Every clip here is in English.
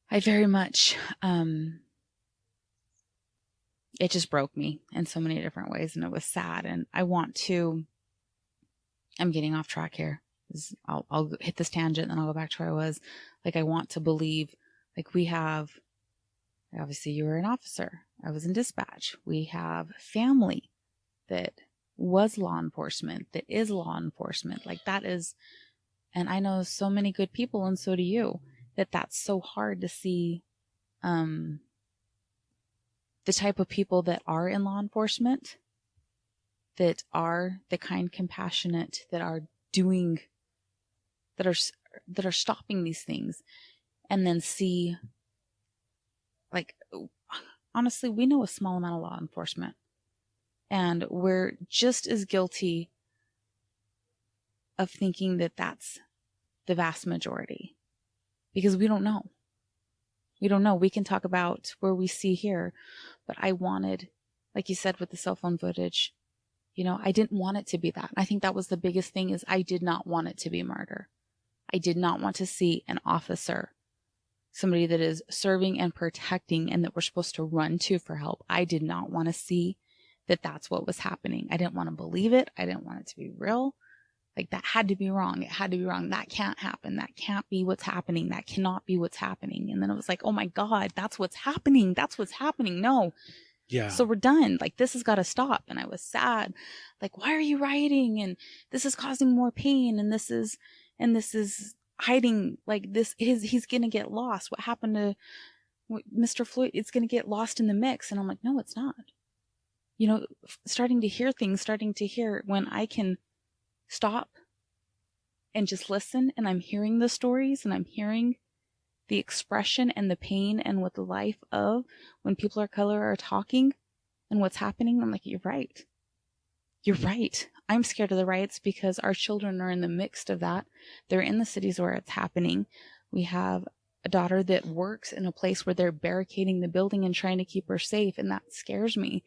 I very much, it just broke me in so many different ways, and it was sad. And I'm getting off track here. I'll hit this tangent and then I'll go back to where I was. Like, I want to believe, like, obviously you were an officer. I was in dispatch. We have family that was law enforcement, that is law enforcement. Like, that is, and I know so many good people, and so do you, that's so hard to see, the type of people that are in law enforcement, that are the kind, compassionate, that are doing, that are stopping these things, and then see, like, honestly, we know a small amount of law enforcement, and we're just as guilty of thinking that that's the vast majority, because we don't know. We don't know. We can talk about where we see here, but I wanted, like you said, with the cell phone footage, I didn't want it to be that. I think that was the biggest thing, is I did not want it to be murder. I did not want to see an officer, somebody that is serving and protecting and that we're supposed to run to for help. I did not want to see that that's what was happening. I didn't want to believe it. I didn't want it to be real. Like, that had to be wrong. It had to be wrong. That can't happen. That can't be what's happening. That cannot be what's happening. And then it was like, oh my God, that's what's happening. That's what's happening. No. Yeah. So we're done. Like, this has got to stop. And I was sad. Like, why are you rioting? And this is causing more pain. And this is hiding. Like, he's going to get lost. What happened to Mr. Floyd? It's going to get lost in the mix. And I'm like, no, it's not. Starting to hear when I can stop and just listen, and I'm hearing the stories, and I'm hearing the expression and the pain and what the life of when people of color are talking and what's happening. I'm like, you're right. You're right. I'm scared of the riots because our children are in the midst of that. They're in the cities where it's happening. We have a daughter that works in a place where they're barricading the building and trying to keep her safe, and that scares me.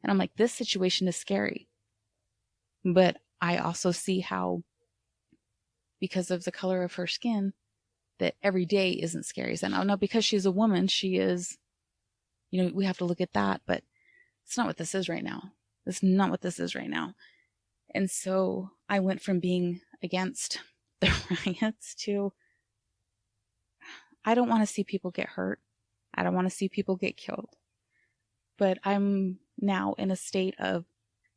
And I'm like, this situation is scary. But I also see how, because of the color of her skin, that every day isn't scary. And I know, because she's a woman, she is, we have to look at that, but it's not what this is right now. It's not what this is right now. And so I went from being against the riots to, I don't want to see people get hurt. I don't want to see people get killed. But I'm now in a state of,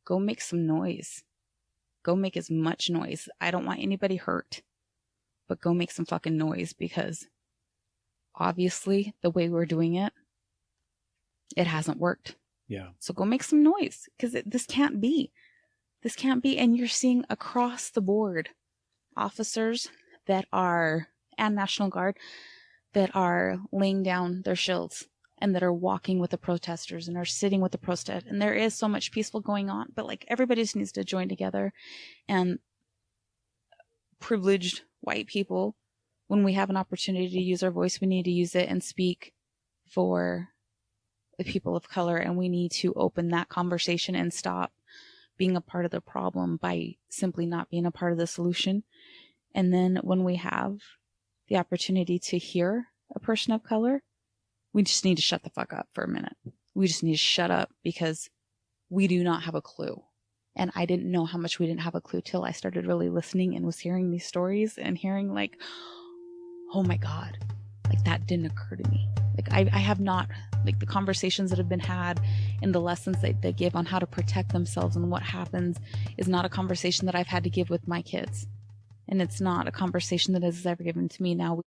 go make some noise. Go make as much noise. I don't want anybody hurt, but go make some fucking noise, because obviously the way we're doing it, it hasn't worked. Yeah. So go make some noise, because this can't be. This can't be. And you're seeing across the board officers and National Guard that are laying down their shields and that are walking with the protesters and are sitting with the protest. And there is so much peaceful going on, but like, everybody just needs to join together. And privileged white people, when we have an opportunity to use our voice, we need to use it and speak for the people of color. And we need to open that conversation and stop being a part of the problem by simply not being a part of the solution. And then when we have the opportunity to hear a person of color, we just need to shut the fuck up for a minute. We just need to shut up, because we do not have a clue. And I didn't know how much we didn't have a clue till I started really listening and was hearing these stories and hearing, like, oh my God, like, that didn't occur to me. Like, I have not, like, the conversations that have been had and the lessons that they give on how to protect themselves and what happens is not a conversation that I've had to give with my kids. And it's not a conversation that is ever given to me now.